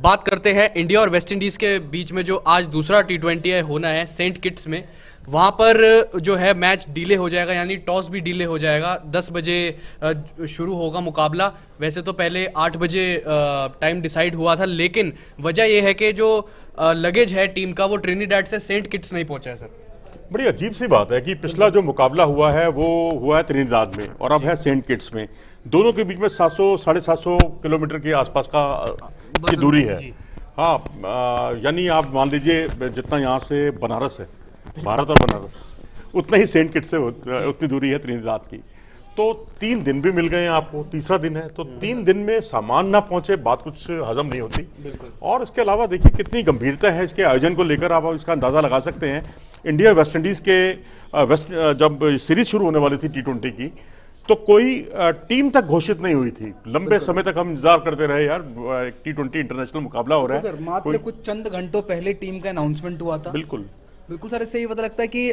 बात करते हैं इंडिया और वेस्ट इंडीज़ के बीच में जो आज दूसरा T20 है होना है सेंट किट्स में। वहाँ पर जो है मैच डिले हो जाएगा, यानी टॉस भी डिले हो जाएगा। 10 बजे शुरू होगा मुकाबला। वैसे तो पहले 8 बजे टाइम डिसाइड हुआ था, लेकिन वजह यह है कि जो लगेज है टीम का वो ट्रिनिडाड से सेंट किट्स नहीं पहुंचा है सर। बड़ी अजीब सी बात है कि पिछला जो मुकाबला हुआ है वो हुआ है त्रिनिदाद में और अब है सेंट किट्स में। दोनों के बीच में 700 साढ़े 700 किलोमीटर के आसपास की दूरी है। हाँ, यानी आप मान लीजिए जितना यहाँ से बनारस है, भारत और बनारस, उतना ही सेंट किट्स से उतनी दूरी है त्रिनिदाद की। तो 3 दिन भी मिल गए हैं आपको, तीसरा दिन है, तो 3 दिन में सामान ना पहुंचे बात कुछ हजम नहीं होती। और इसके अलावा देखिए कितनी गंभीरता है इसके आयोजन को लेकर, आप इसका अंदाजा लगा सकते हैं। इंडिया वेस्ट इंडीज के जब सीरीज शुरू होने वाली थी T20 की, तो कोई टीम तक घोषित नहीं हुई थी। लंबे समय तक हम इंतजार करते रहे, यार T20 इंटरनेशनल मुकाबला हो रहा है। सर मात्र कुछ चंद घंटों पहले टीम का अनाउंसमेंट हुआ था। बिल्कुल बिल्कुल सर, इससे ये पता लगता है कि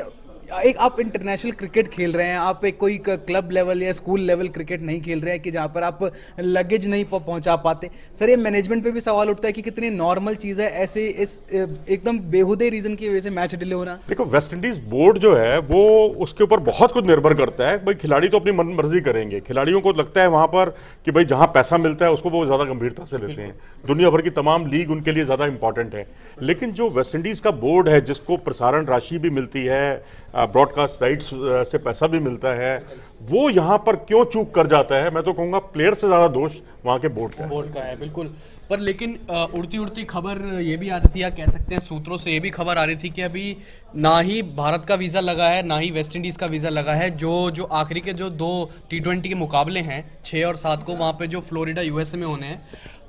एक आप इंटरनेशनल क्रिकेट खेल रहे हैं, आप एक कोई क्लब लेवल या स्कूल लेवल क्रिकेट नहीं खेल रहे हैं कि जहां पर आप लगेज नहीं पहुंचा पाते। सर ये मैनेजमेंट पे भी सवाल उठता है कि कितनी नॉर्मल चीज़ है ऐसे इस एकदम बेहुदे रीजन की वजह से मैच डिले होना। देखो, वेस्ट इंडीज बोर्ड जो है वो उसके ऊपर बहुत कुछ निर्भर करता है। भाई खिलाड़ी तो अपनी मन मर्जी करेंगे, खिलाड़ियों को लगता है वहां पर कि भाई जहां पैसा मिलता है उसको वो ज्यादा गंभीरता से लेते हैं। दुनिया भर की तमाम लीग उनके लिए ज्यादा इंपॉर्टेंट है। लेकिन जो वेस्ट इंडीज का बोर्ड है, जिसको प्रसारण राशि भी मिलती है, ब्रॉडकास्ट राइट्स से पैसा भी मिलता है, वो यहाँ पर क्यों चूक कर जाता है? मैं तो कहूँगा प्लेयर से ज़्यादा दोष वहाँ के बोर्ड का है। बिल्कुल। पर लेकिन उड़ती उड़ती खबर ये भी आ रही थी, या कह सकते हैं सूत्रों से ये भी खबर आ रही थी कि अभी ना ही भारत का वीज़ा लगा है ना ही वेस्ट इंडीज़ का वीज़ा लगा है। जो आखिरी के जो 2 T20 के मुकाबले हैं 6 और 7 को, वहाँ पे जो फ्लोरिडा USA में होने हैं,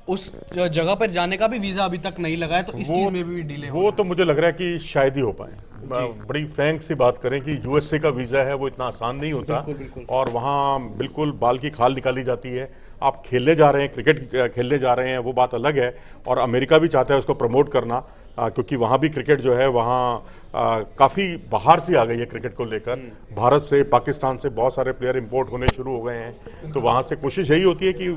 उस जगह पर जाने का भी वीज़ा अभी तक नहीं लगा है। तो इस चीज़ में भी डिले वो तो मुझे लग रहा है कि शायद ही हो पाए। बड़ी फ्रैंक सी बात करें कि USA का वीज़ा है वो इतना आसान नहीं होता। बिल्कुल। और वहाँ बिल्कुल बाल की खाल निकाली जाती है। आप खेलने जा रहे हैं, क्रिकेट खेलने जा रहे हैं, वो बात अलग है। और अमेरिका भी चाहता है उसको प्रमोट करना, क्योंकि वहाँ भी क्रिकेट जो है वहाँ काफ़ी बाहर से आ गई है क्रिकेट को लेकर। भारत से, पाकिस्तान से बहुत सारे प्लेयर इंपोर्ट होने शुरू हो गए हैं। तो वहाँ से कोशिश यही होती है कि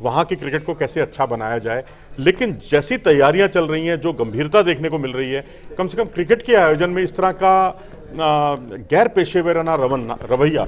वहाँ की क्रिकेट को कैसे अच्छा बनाया जाए। लेकिन जैसी तैयारियां चल रही हैं, जो गंभीरता देखने को मिल रही है, कम से कम क्रिकेट के आयोजन में इस तरह का गैर पेशेवराना रवैया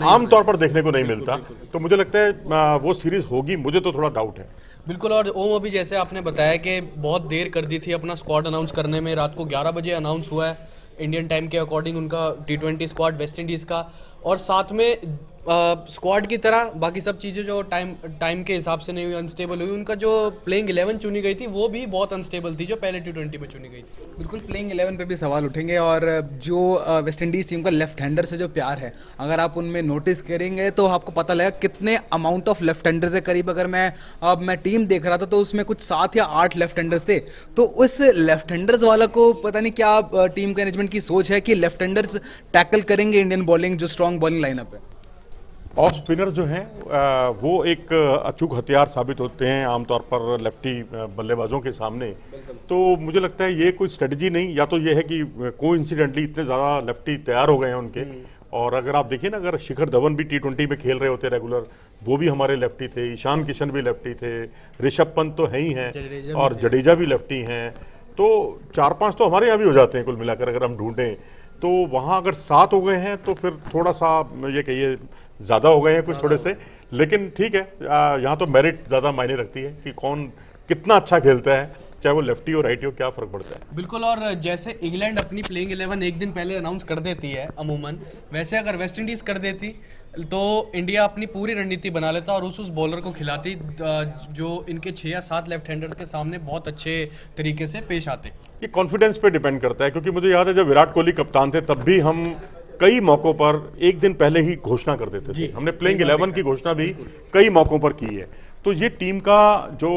आमतौर पर देखने को नहीं मिलता। तो मुझे लगता है वो सीरीज होगी, मुझे तो थोड़ा डाउट है। बिल्कुल। और ओम, अभी जैसे आपने बताया कि बहुत देर कर दी थी अपना स्क्वाड अनाउंस करने में, रात को 11 बजे अनाउंस हुआ है इंडियन टाइम के अकॉर्डिंग उनका T20 स्क्वाड वेस्ट इंडीज़ का। और साथ में स्क्वाड की तरह बाकी सब चीज़ें जो टाइम के हिसाब से नहीं हुई, अनस्टेबल हुई। उनका जो प्लेइंग 11 चुनी गई थी वो भी बहुत अनस्टेबल थी जो पहले T20 में चुनी गई थी। बिल्कुल, प्लेइंग 11 पे भी सवाल उठेंगे। और जो वेस्ट इंडीज़ टीम का लेफ्ट हैंडर से जो प्यार है, अगर आप उनमें नोटिस करेंगे तो आपको पता लगेगा कितने अमाउंट ऑफ लेफ्ट हैंडर्स है। करीब अगर मैं टीम देख रहा था तो उसमें कुछ 7 या 8 लेफ्ट हैंडर्स थे। तो उस लेफ्ट हैंडर्स वाला को पता नहीं क्या टीम मैनेजमेंट की सोच है कि लेफ्ट हैंडर्स टैकल करेंगे इंडियन बॉलिंग, जो स्ट्रॉन्ग बॉलिंग लाइनअप है। ऑफ स्पिनर जो हैं वो एक अचूक हथियार साबित होते हैं आमतौर पर लेफ्टी बल्लेबाजों के सामने। तो मुझे लगता है ये कोई स्ट्रेटजी नहीं, या तो ये है कि कोइंसिडेंटली इतने ज़्यादा लेफ्टी तैयार हो गए हैं उनके। और अगर आप देखिए ना, अगर शिखर धवन भी T20 में खेल रहे होते रेगुलर, वो भी हमारे लेफ्टी थे। ईशान किशन भी लेफ्टी थे, ऋषभ पंत तो है ही हैं, और जडेजा भी लेफ्टी हैं। तो 4-5 तो हमारे यहाँ भी हो जाते हैं कुल मिलाकर अगर हम ढूंढें। तो वहाँ अगर 7 हो गए हैं तो फिर थोड़ा सा ये कहिए ज़्यादा हो गए हैं कुछ थोड़े से। लेकिन ठीक है, यहाँ तो मेरिट ज़्यादा मायने रखती है कि कौन कितना अच्छा खेलता है, चाहे वो लेफ्टी हो राइटी हो, क्या फ़र्क पड़ता है। बिल्कुल। और जैसे इंग्लैंड अपनी प्लेइंग 11 एक दिन पहले अनाउंस कर देती है अमूमन, वैसे अगर वेस्ट इंडीज़ कर देती तो इंडिया अपनी पूरी रणनीति बना लेता और उस बॉलर को खिलाती जो इनके 6 या 7 लेफ्ट हैंडर्स के सामने बहुत अच्छे तरीके से पेश आते। ये कॉन्फिडेंस पे डिपेंड करता है, क्योंकि मुझे याद है जब विराट कोहली कप्तान थे तब भी हम कई मौकों पर एक दिन पहले ही घोषणा कर देते थे। हमने प्लेइंग 11 की घोषणा भी कई मौकों पर की है। तो ये टीम का जो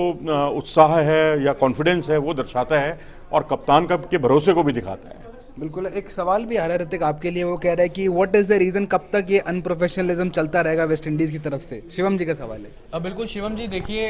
उत्साह है या कॉन्फिडेंस है वो दर्शाता है, और कप्तान का के भरोसे को भी दिखाता है। बिल्कुल। एक सवाल भी आ रहा है ऋतिक आपके लिए, वो कह रहा है कि व्हाट इज द रीजन, कब तक ये अनप्रोफेशनलिज्म चलता रहेगा वेस्ट इंडीज की तरफ से? शिवम जी का सवाल है। बिल्कुल शिवम जी, देखिए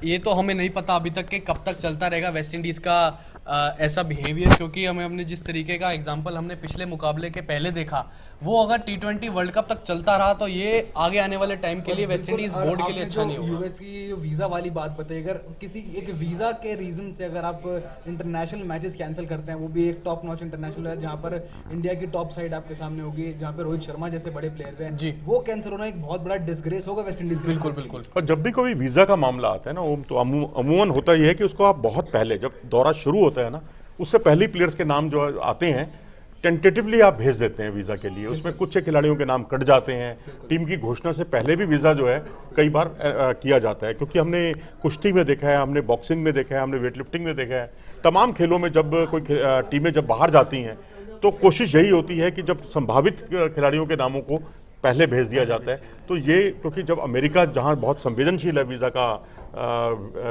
ये तो हमें नहीं पता अभी तक कि कब तक चलता रहेगा वेस्ट इंडीज़ का ऐसा बिहेवियर, क्योंकि हमें हमने जिस तरीके का एग्जांपल हमने पिछले मुकाबले के पहले देखा, वो अगर T20 वर्ल्ड कप तक चलता रहा तो ये आगे आने वाले टाइम के लिए वेस्ट इंडीज बोर्ड के लिए अच्छा नहीं होगा। यूएस की जो वीजा वाली बात बताइए, अगर किसी एक वीजा के रीजन से अगर आप इंटरनेशनल मैचेस कैंसिल करते हैं, वो भी एक टॉप नॉच इंटरनेशनल है जहां पर इंडिया की टॉप साइड आपके सामने होगी, जहां पर रोहित शर्मा जैसे बड़े प्लेयर्स हैं जी, वो कैंसिल होना एक बहुत बड़ा डिसग्रेस होगा वेस्ट इंडीज। बिल्कुल बिल्कुल। और जब भी कोई वीज़ा का मामला आता है ना, वो तो अमूमन होता ही है कि उसको आप बहुत पहले, जब दौरा शुरू होता है ना, उससे पहले प्लेयर्स के नाम जो आते हैं टेंटेटिवली आप भेज देते हैं वीज़ा के लिए। उसमें कुछ खिलाड़ियों के नाम कट जाते हैं, टीम की घोषणा से पहले भी वीज़ा जो है कई बार किया जाता है, क्योंकि हमने कुश्ती में देखा है, हमने बॉक्सिंग में देखा है, हमने वेट लिफ्टिंग में देखा है, तमाम खेलों में जब कोई टीमें जब बाहर जाती हैं तो कोशिश यही होती है कि जब संभावित खिलाड़ियों के नामों को पहले भेज दिया जाता है। तो ये, क्योंकि जब अमेरिका जहां बहुत संवेदनशील है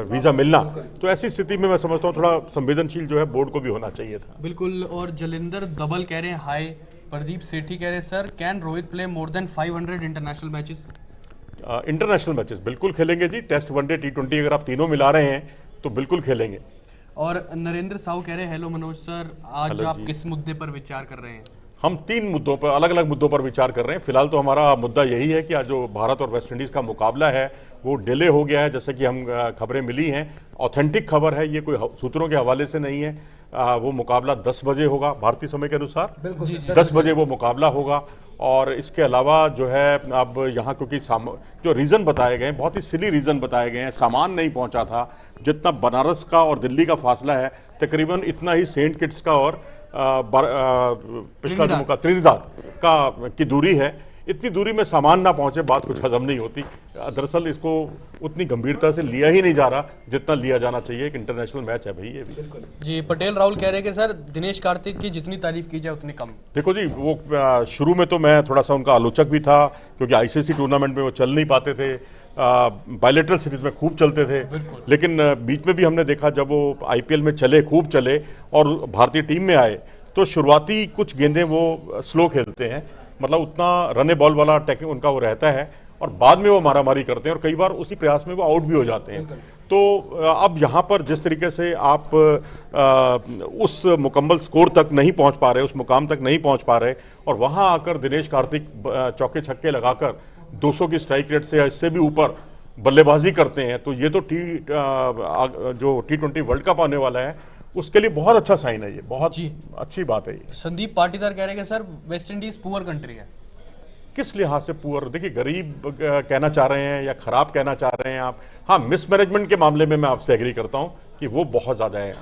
वीज़ा मिलना, तो ऐसी स्थिति में मैं समझता हूँ थोड़ा संवेदनशील जो है बोर्ड को भी होना चाहिए था। बिल्कुल। और जलिंदर दबल कह रहे हैं हाय। प्रदीप सेठी कह रहे हैं sir can Rohit play more than 500 international matches? International matches बिल्कुल खेलेंगे जी। टेस्ट, वनडे, T20 अगर आप तीनों मिला रहे हैं तो बिल्कुल खेलेंगे। और नरेंद्र साहू कह रहे हैं हेलो मनोज सर, आज हेलो आप जी। किस मुद्दे पर विचार कर रहे हैं? हम 3 मुद्दों पर, अलग अलग मुद्दों पर विचार कर रहे हैं। फिलहाल तो हमारा मुद्दा यही है कि आज जो भारत और वेस्ट इंडीज़ का मुकाबला है वो डिले हो गया है, जैसे कि हम खबरें मिली हैं। ऑथेंटिक खबर है, ये कोई सूत्रों के हवाले से नहीं है। वो मुकाबला 10 बजे होगा भारतीय समय के अनुसार। बिल्कुल 10 बजे वो मुकाबला होगा। और इसके अलावा जो है अब यहाँ, क्योंकि जो रीज़न बताए गए हैं बहुत ही सिली रीज़न बताए गए हैं। सामान नहीं पहुँचा था। जितना बनारस का और दिल्ली का फासला है तकरीबन इतना ही सेंट किट्स का और पिछला जो त्रिनिदाद की दूरी है। इतनी दूरी में सामान ना पहुंचे, बात कुछ हजम नहीं होती। दरअसल इसको उतनी गंभीरता से लिया ही नहीं जा रहा जितना लिया जाना चाहिए। एक इंटरनेशनल मैच है भाई ये भी। जी, पटेल राहुल कह रहे हैं कि सर दिनेश कार्तिक की जितनी तारीफ की जाए उतनी कम। देखो जी, वो शुरू में तो मैं थोड़ा सा उनका आलोचक भी था, क्योंकि आईसीसी टूर्नामेंट में वो चल नहीं पाते थे। बायलेटरल सीरीज में खूब चलते थे, लेकिन बीच में भी हमने देखा जब वो आईपीएल में चले, खूब चले और भारतीय टीम में आए तो शुरुआती कुछ गेंदें वो स्लो खेलते हैं, मतलब उतना रने बॉल वाला टेक्निक उनका वो रहता है, और बाद में वो मारामारी करते हैं और कई बार उसी प्रयास में वो आउट भी हो जाते हैं। तो अब यहाँ पर जिस तरीके से आप उस मुकम्मल स्कोर तक नहीं पहुँच पा रहे, उस मुकाम तक नहीं पहुँच पा रहे, और वहाँ आकर दिनेश कार्तिक चौके छक्के लगाकर 200 की स्ट्राइक रेट से या इससे भी ऊपर बल्लेबाजी करते हैं, तो ये तो जो T20 वर्ल्ड कप आने वाला है उसके लिए बहुत अच्छा साइन है। ये बहुत अच्छी बात है। ये संदीप पाटीदार कह रहे हैं कि sir West Indies poor country है। किस लिहाज से पुअर? देखिए, गरीब कहना चाह रहे हैं या खराब कहना चाह रहे हैं आप? हाँ, मिसमैनेजमेंट के मामले में मैं आपसे एग्री करता हूं कि वो बहुत ज्यादा है।